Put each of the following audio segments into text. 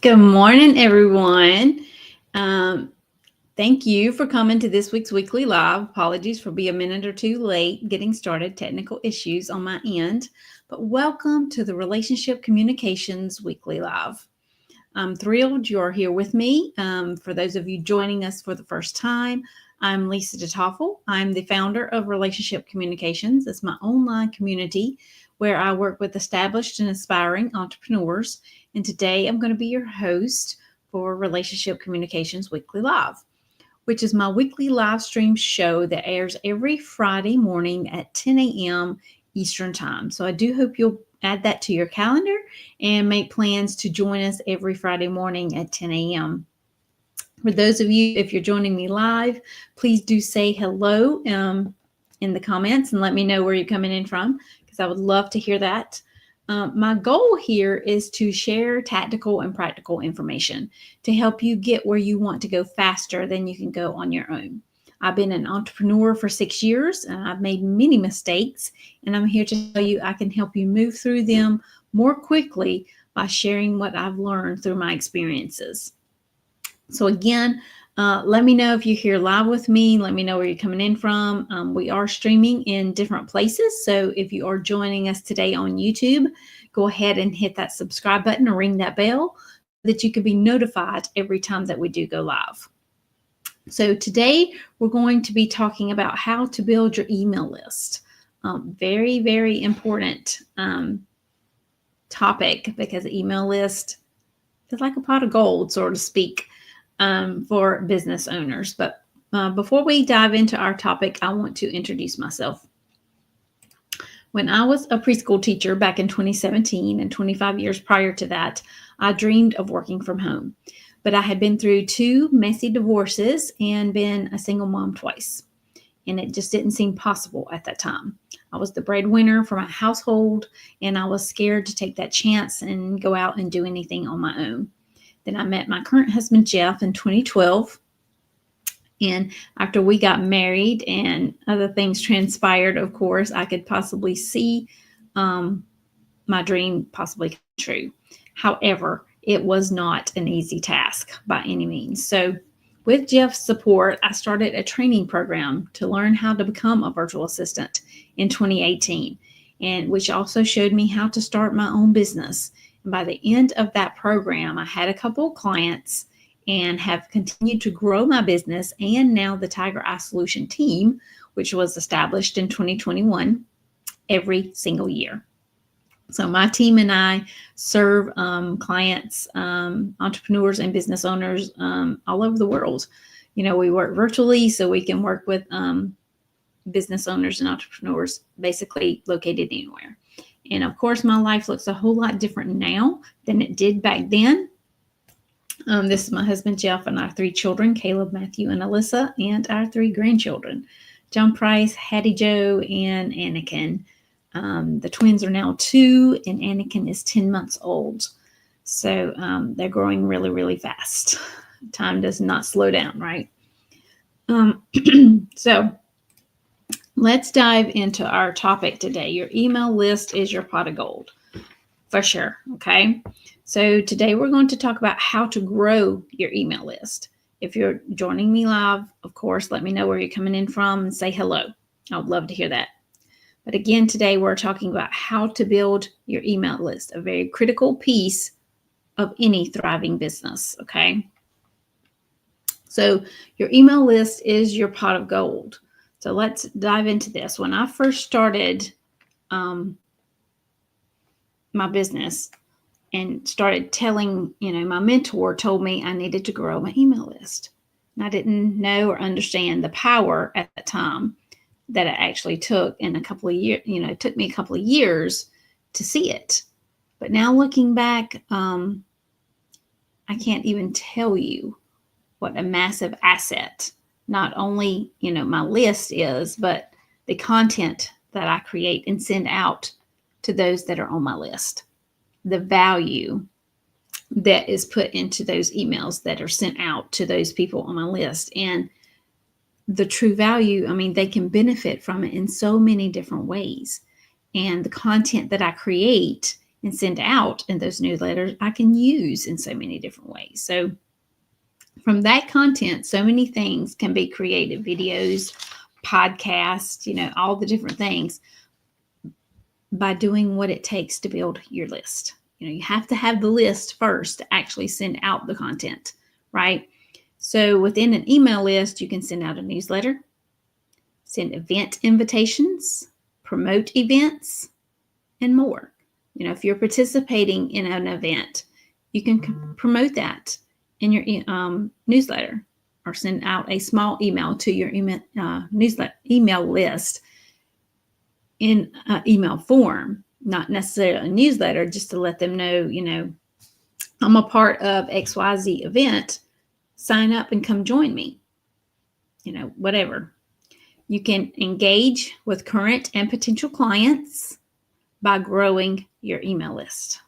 Good morning, everyone. Um, Thank you for coming to this week's weekly live. Apologies for being a minute or two late getting started, technical issues on my end. But welcome to the Relationship Communications Weekly Live. I'm thrilled you're here with me. For those of you joining us for the first time, I'm Lisa DeToffel. I'm the founder of Relationship Communications. It's my online community where I work with established and aspiring entrepreneurs. And today I'm going to be your host for Relationship Communications Weekly Live, which is my weekly live stream show that airs every Friday morning at 10 a.m. Eastern Time. So I do hope you'll add that to your calendar and make plans to join us every Friday morning at 10 a.m. For those of you, if you're joining me live, please do say hello in the comments and let me know where you're coming in from, because I would love to hear that. My goal here is to share tactical and practical information to help you get where you want to go faster than you can go on your own. I've been an entrepreneur for 6 years and I've made many mistakes, and I'm here to tell you I can help you move through them more quickly by sharing what I've learned through my experiences. So again, let me know if you're here live with me. Let me know where you're coming in from. We are streaming in different places. So if you are joining us today on YouTube, go ahead and hit that subscribe button or ring that bell so that you can be notified every time that we do go live. So today we're going to be talking about how to build your email list. Very, very important topic, because the email list is like a pot of gold, so to speak, for business owners. But before we dive into our topic, I want to introduce myself. When I was a preschool teacher back in 2017 and 25 years prior to that, I dreamed of working from home. But I had been through 2 messy divorces and been a single mom twice. And it just didn't seem possible at that time. I was the breadwinner for my household, and I was scared to take that chance and go out and do anything on my own. Then I met my current husband, Jeff, in 2012. And after we got married and other things transpired, of course, I could possibly see my dream possibly come true. However, it was not an easy task by any means. So with Jeff's support, I started a training program to learn how to become a virtual assistant in 2018, and which also showed me how to start my own business. And by the end of that program, I had a couple of clients and have continued to grow my business, and now the Tiger Eye Solution team, which was established in 2021, every single year. So my team and I serve clients, entrepreneurs and business owners all over the world. We work virtually, so we can work with business owners and entrepreneurs basically located anywhere. And of course, my life looks a whole lot different now than it did back then. This is my husband, Jeff, and our 3 children, Caleb, Matthew, and Alyssa, and our 3 grandchildren, John Price, Hattie Joe, and Anakin. The twins are now 2, and Anakin is 10 months old. So they're growing really, really fast. Time does not slow down, right? So let's dive into our topic today. Your email list is your pot of gold, for sure, okay? So today we're going to talk about how to grow your email list. If you're joining me live, of course, let me know where you're coming in from and say hello. I would love to hear that. But again, today we're talking about how to build your email list, a very critical piece of any thriving business, okay? So your email list is your pot of gold. So let's dive into this. When I first started my business and started telling, my mentor told me I needed to grow my email list. And I didn't know or understand the power at that time that it actually took in a couple of years. It took me a couple of years to see it. But now looking back, I can't even tell you what a massive asset not only, my list is, but the content that I create and send out to those that are on my list. The value that is put into those emails that are sent out to those people on my list, and the true value, they can benefit from it in so many different ways. And the content that I create and send out in those newsletters, I can use in so many different ways. So from that content, so many things can be created: videos, podcasts, all the different things, by doing what it takes to build your list. You have to have the list first to actually send out the content, right? So within an email list, you can send out a newsletter, send event invitations, promote events, and more. If you're participating in an event, you can promote that in your newsletter, or send out a small email to your email list in email form, not necessarily a newsletter, just to let them know, I'm a part of XYZ event. Sign up and come join me. Whatever. You can engage with current and potential clients by growing your email list.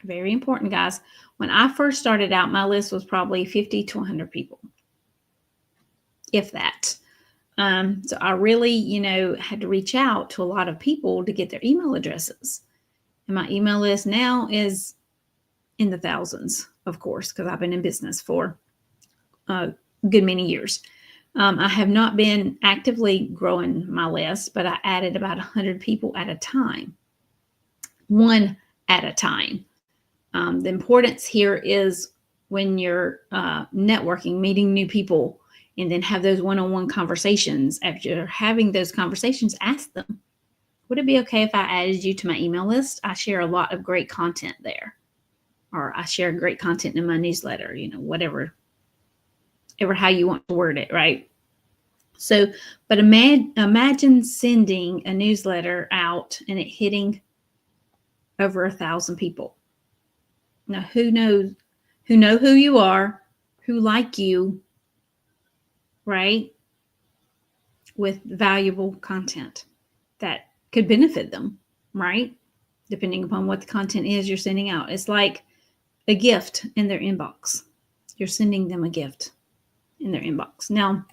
Very important, guys. When I first started out, my list was probably 50 to 100 people, if that. So I really, had to reach out to a lot of people to get their email addresses. And my email list now is in the thousands, of course, because I've been in business for a good many years. I have not been actively growing my list, but I added about 100 people at a time, one at a time. The importance here is when you're networking, meeting new people, and then have those one-on-one conversations. After you're having those conversations, ask them, would it be okay if I added you to my email list? I share a lot of great content there, or I share great content in my newsletter, whatever how you want to word it, right? So, but imagine sending a newsletter out and it hitting over 1,000 people. Now, who know who you are, who like you, right? With valuable content that could benefit them, right? Depending upon what the content is you're sending out. It's like a gift in their inbox. You're sending them a gift in their inbox. Now,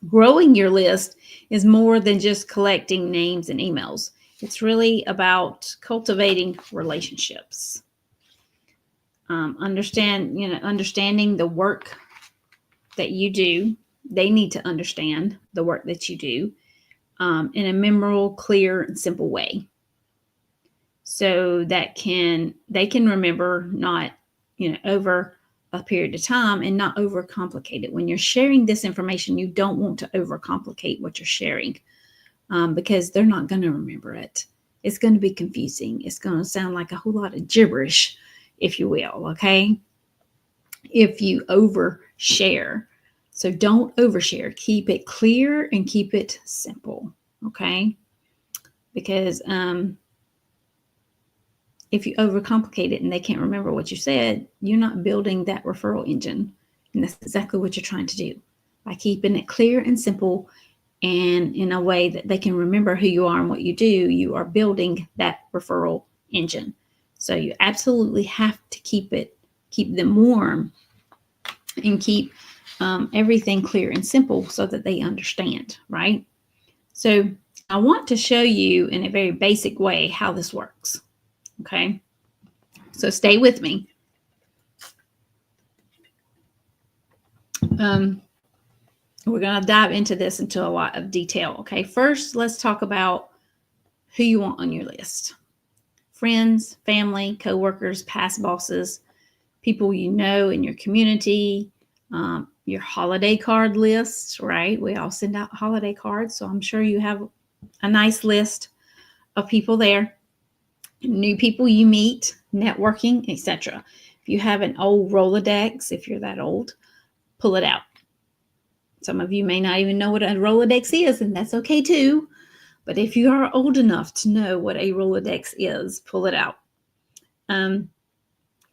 growing your list is more than just collecting names and emails. It's really about cultivating relationships. Understanding the work that you do. They need to understand the work that you do in a memorable, clear, and simple way, so that they can remember, not over a period of time, and not overcomplicate it. When you're sharing this information, you don't want to overcomplicate what you're sharing, because they're not going to remember it. It's going to be confusing. It's going to sound like a whole lot of gibberish, if you will, okay? If you overshare. So don't overshare. Keep it clear and keep it simple, okay? Because if you overcomplicate it and they can't remember what you said, you're not building that referral engine. And that's exactly what you're trying to do. By keeping it clear and simple and in a way that they can remember who you are and what you do, you are building that referral engine. So you absolutely have to keep them warm and keep everything clear and simple so that they understand, right? So I want to show you in a very basic way how this works. Okay, so stay with me. We're going to dive into this into a lot of detail. Okay, first, let's talk about who you want on your list. Friends, family, coworkers, past bosses, people you know in your community, your holiday card list, right? We all send out holiday cards, so I'm sure you have a nice list of people there. New people you meet, networking, etc. If you have an old Rolodex, if you're that old, pull it out. Some of you may not even know what a Rolodex is, and that's okay too. But if you are old enough to know what a Rolodex is, pull it out.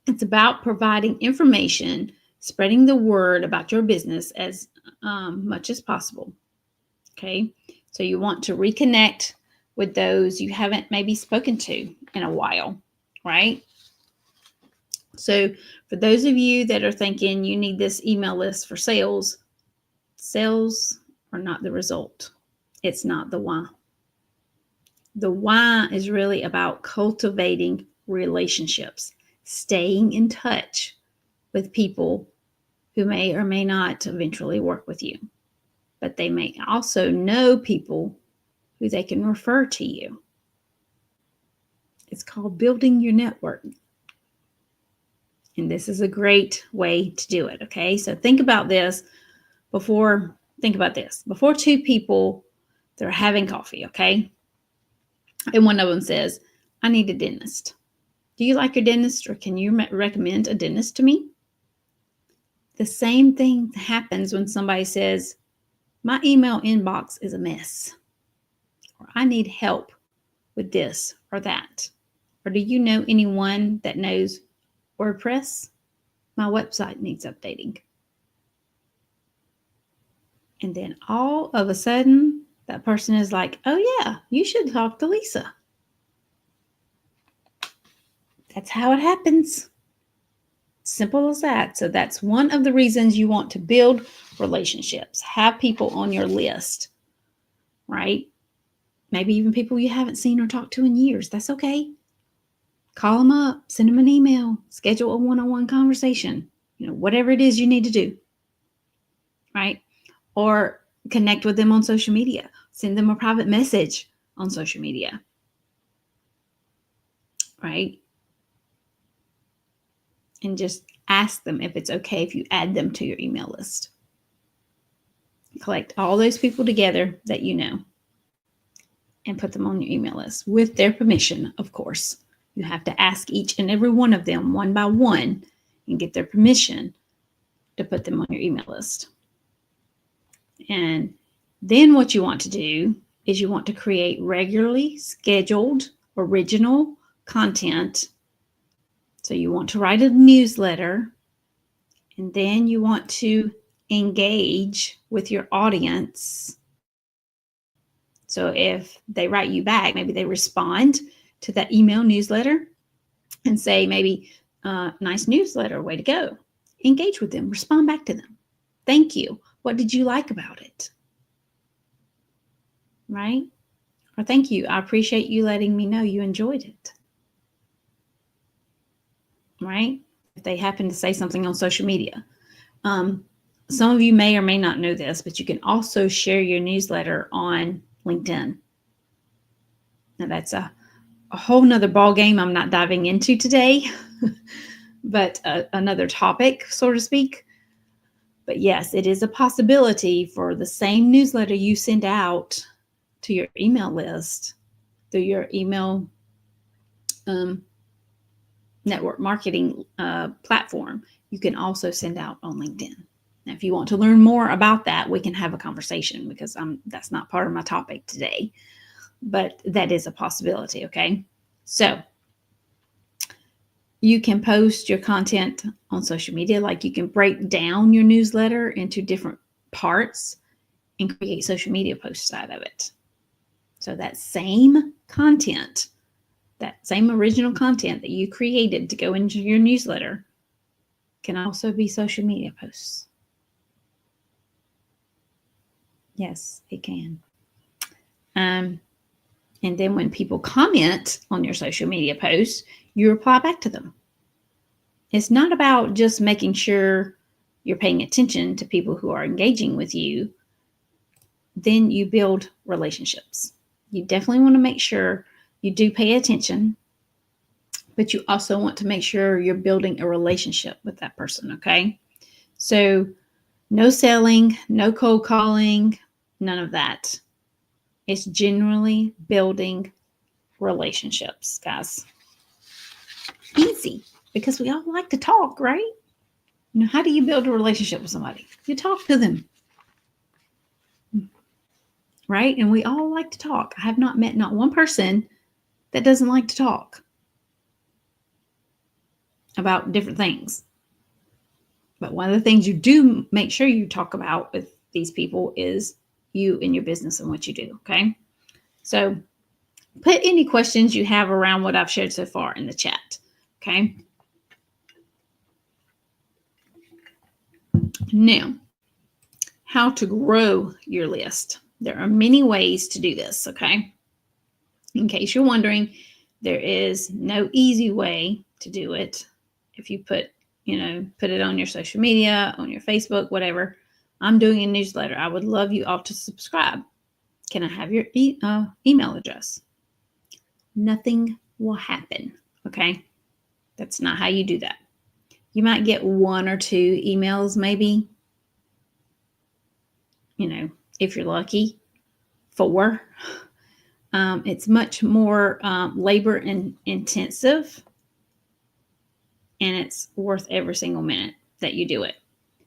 It's about providing information, spreading the word about your business as much as possible. Okay, so you want to reconnect with those you haven't maybe spoken to in a while, right? So for those of you that are thinking you need this email list for sales, sales are not the result. It's not the why. The why is really about cultivating relationships, staying in touch with people who may or may not eventually work with you, but they may also know people who they can refer to you. It's called building your network. And this is a great way to do it. Okay. So think about this before two people, they're having coffee. Okay. And one of them says, I need a dentist. Do you like your dentist, or can you recommend a dentist to me? The same thing happens when somebody says, my email inbox is a mess, or I need help with this or that. Or do you know anyone that knows WordPress? My website needs updating. And then all of a sudden, that person is like, oh yeah, you should talk to Lisa. That's how it happens. Simple as that. So that's one of the reasons you want to build relationships. Have people on your list, right? Maybe even people you haven't seen or talked to in years. That's okay. Call them up, send them an email, schedule a one-on-one conversation, whatever it is you need to do, right? Or connect with them on social media. Send them a private message on social media, right? And just ask them if it's okay if you add them to your email list. Collect all those people together that you know and put them on your email list with their permission, of course. You have to ask each and every one of them one by one and get their permission to put them on your email list. And then what you want to do is you want to create regularly scheduled original content. So you want to write a newsletter, and then you want to engage with your audience. So if they write you back, maybe they respond to that email newsletter and say, maybe, nice newsletter, way to go. Engage with them, respond back to them. Thank you. What did you like about it? Right? Or thank you. I appreciate you letting me know you enjoyed it. Right? If they happen to say something on social media. Some of you may or may not know this, but you can also share your newsletter on LinkedIn. Now that's a whole nother ball game I'm not diving into today, but another topic, so to speak. But yes, it is a possibility for the same newsletter you send out to your email list through your email network marketing platform, you can also send out on LinkedIn. Now, if you want to learn more about that, we can have a conversation, because that's not part of my topic today, but that is a possibility. Okay. So you can post your content on social media. Like, you can break down your newsletter into different parts and create social media posts out of it. So that same content, that same original content that you created to go into your newsletter, can also be social media posts. Yes, it can. And then when people comment on your social media posts, you reply back to them. It's not about just making sure you're paying attention to people who are engaging with you. Then you build relationships. You definitely want to make sure you do pay attention, but you also want to make sure you're building a relationship with that person. Okay. So no selling, no cold calling, none of that. It's generally building relationships, guys. Easy, because we all like to talk, right? How do you build a relationship with somebody? You talk to them, right? And we all like to talk. I have not met not one person that doesn't like to talk about different things. But one of the things you do make sure you talk about with these people is you and your business and what you do. Okay. So put any questions you have around what I've shared so far in the chat. Okay. Now, how to grow your list. There are many ways to do this. Okay. In case you're wondering, there is no easy way to do it. If you put it on your social media, on your Facebook, whatever. I'm doing a newsletter. I would love you all to subscribe. Can I have your email address? Nothing will happen. Okay. That's not how you do that. You might get 1 or 2 emails, maybe, if you're lucky, 4. It's much more labor intensive, and it's worth every single minute that you do it.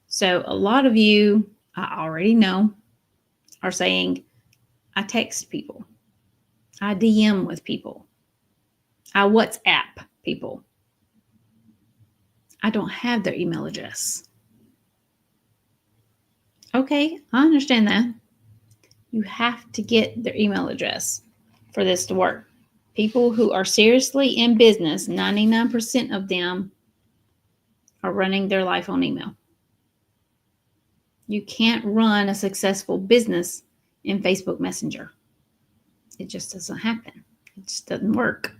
So a lot of you, I already know, are saying, I text people, I DM with people, I WhatsApp people. I don't have their email address. Okay, I understand that. You have to get their email address for this to work. People who are seriously in business, 99% of them are running their life on email. You can't run a successful business in Facebook Messenger. It just doesn't happen. It just doesn't work.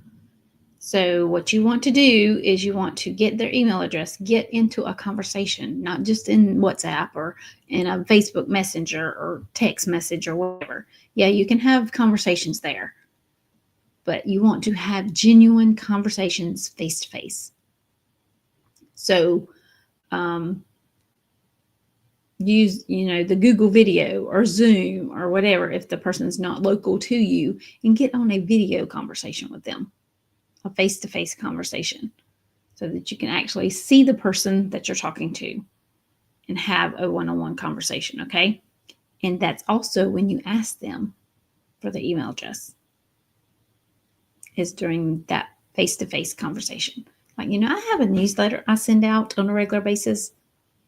So what you want to do is you want to get their email address, get into a conversation, not just in WhatsApp or in a Facebook Messenger or text message or whatever. Yeah, you can have conversations there, but you want to have genuine conversations face to face. So use, the Google video or Zoom or whatever if the person's not local to you, and get on a video conversation with them, a face-to-face conversation, so that you can actually see the person that you're talking to and have a one-on-one conversation, okay? And that's also when you ask them for the email address, is during that face-to-face conversation. Like, I have a newsletter I send out on a regular basis.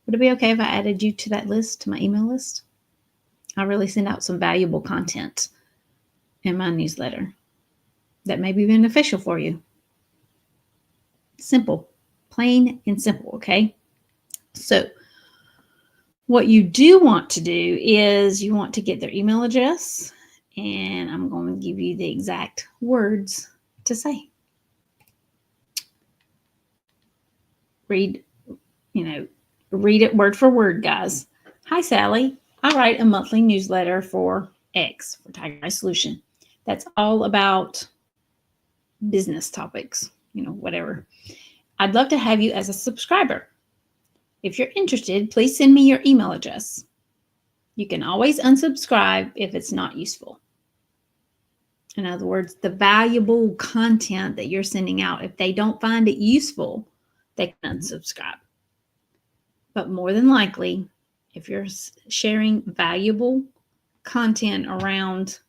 Would it be okay if I added you to that list, to my email list? I really send out some valuable content in my newsletter that may be beneficial for you. Simple, plain and simple, okay? So what you do want to do is you want to get their email address, and I'm going to give you the exact words to say. Read it word for word, guys. Hi, Sally. I write a monthly newsletter for X, for Tiger Eye Solution. That's all about business topics, whatever. I'd love to have you as a subscriber. If you're interested, please send me your email address. You can always unsubscribe if it's not useful. In other words, the valuable content that you're sending out, if they don't find it useful, they can unsubscribe. But more than likely, if you're sharing valuable content around,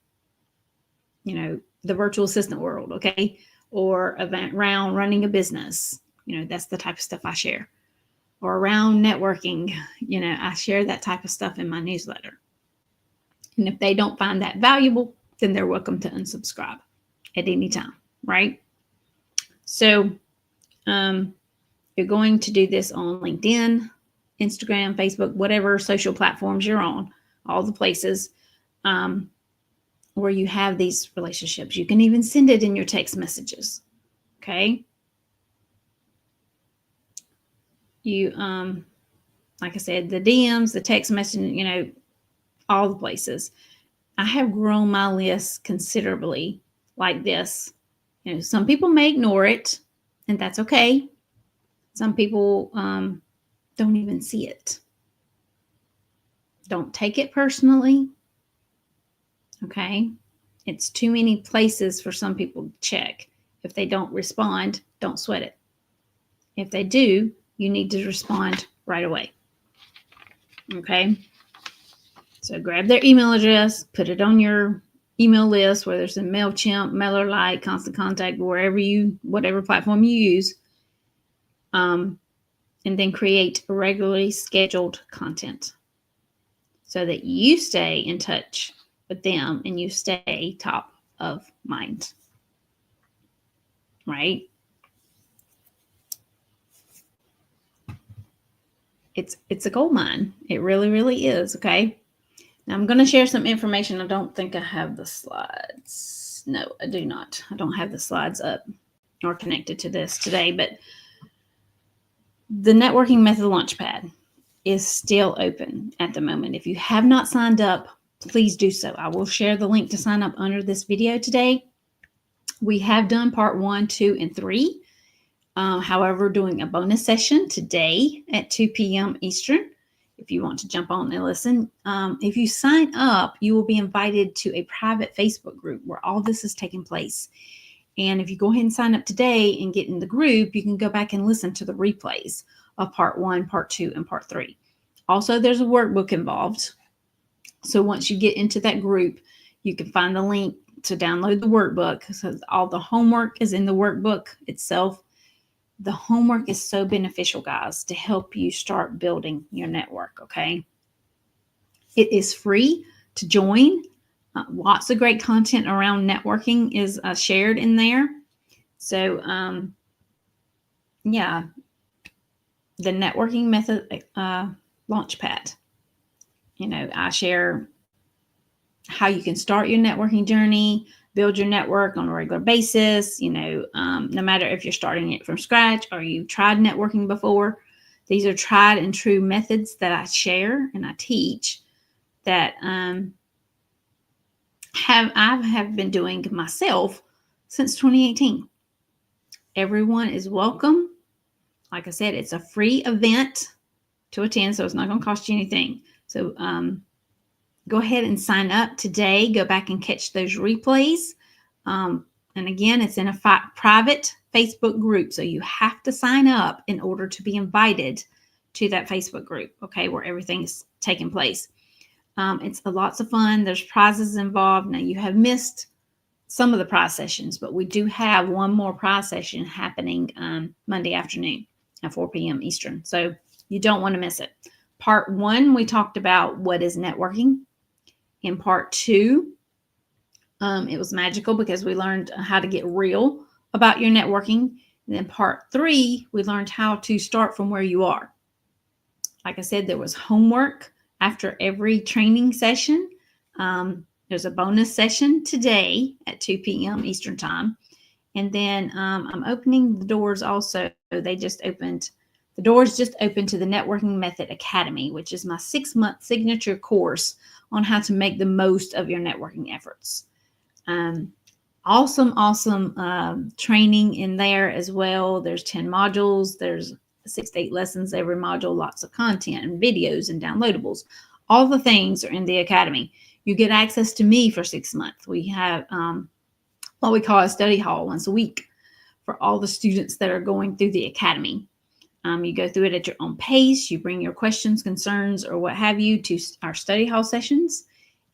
the virtual assistant world, okay, or around running a business, that's the type of stuff I share. Or around networking, I share that type of stuff in my newsletter. And if they don't find that valuable, then they're welcome to unsubscribe at any time, right? So you're going to do this on LinkedIn, Instagram, Facebook, whatever social platforms you're on, all the places where you have these relationships. You can even send it in your text messages, okay? You, like I said, the DMs, the text messaging, all the places. I have grown my list considerably like this. Some people may ignore it, and that's okay. Some people don't even see it. Don't take it personally. Okay? It's too many places for some people to check. If they don't respond, don't sweat it. If they do, you need to respond right away. Okay? So grab their email address, put it on your email list, whether it's in MailChimp, MailerLite, Constant Contact, whatever platform you use, and then create regularly scheduled content so that you stay in touch with them and you stay top of mind, right? It's a gold mine. It really, really is, okay? Now I'm going to share some information. I don't think I have the slides. No, I do not. I don't have the slides up or connected to this today, but the Networking Method Launchpad is still open at the moment. If you have not signed up, please do so. I will share the link to sign up under this video today. We have done part 1, 2, and 3. However, doing a bonus session today at 2 p.m. Eastern. If you want to jump on and listen, if you sign up, you will be invited to a private Facebook group where all this is taking place. And if you go ahead and sign up today and get in the group, you can go back and listen to the replays of part 1, part 2, and part 3. Also, there's a workbook involved. So once you get into that group, you can find the link to download the workbook. So all the homework is in the workbook itself. The homework is so beneficial, guys, to help you start building your network, okay? It is free to join. Lots of great content around networking is shared in there. So, yeah, the Networking Method Launchpad. I share how you can start your networking journey, build your network on a regular basis. No matter if you're starting it from scratch or you've tried networking before, these are tried and true methods that I share and I teach that I have been doing myself since 2018. Everyone is welcome. Like I said, it's a free event to attend, so it's not going to cost you anything. So go ahead and sign up today. Go back and catch those replays. And again, it's in a private Facebook group, so you have to sign up in order to be invited to that Facebook group, okay, where everything is taking place. It's lots of fun. There's prizes involved. Now, you have missed some of the prize sessions, but we do have one more prize session happening Monday afternoon at 4 p.m. Eastern. So you don't want to miss it. Part 1, we talked about what is networking. In part 2, it was magical because we learned how to get real about your networking. And then part 3, we learned how to start from where you are. Like I said, there was homework after every training session. There's a bonus session today at 2 p.m. Eastern time. And then I'm opening the doors also. The doors just opened to the Networking Method Academy, which is my 6-month signature course on how to make the most of your networking efforts. Awesome training in there as well. There's 10 modules. There's 6 to 8 lessons every module, lots of content and videos and downloadables. All the things are in the Academy. You get access to me for 6 months. We have what we call a study hall once a week for all the students that are going through the Academy. You go through it at your own pace. You bring your questions, concerns, or what have you to our study hall sessions,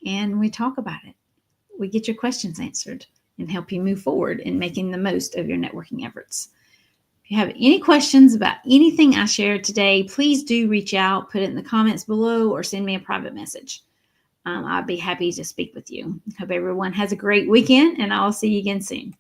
and we talk about it. We get your questions answered and help you move forward in making the most of your networking efforts. If you have any questions about anything I shared today, please do reach out, put it in the comments below, or send me a private message. I'd be happy to speak with you. Hope everyone has a great weekend, and I'll see you again soon.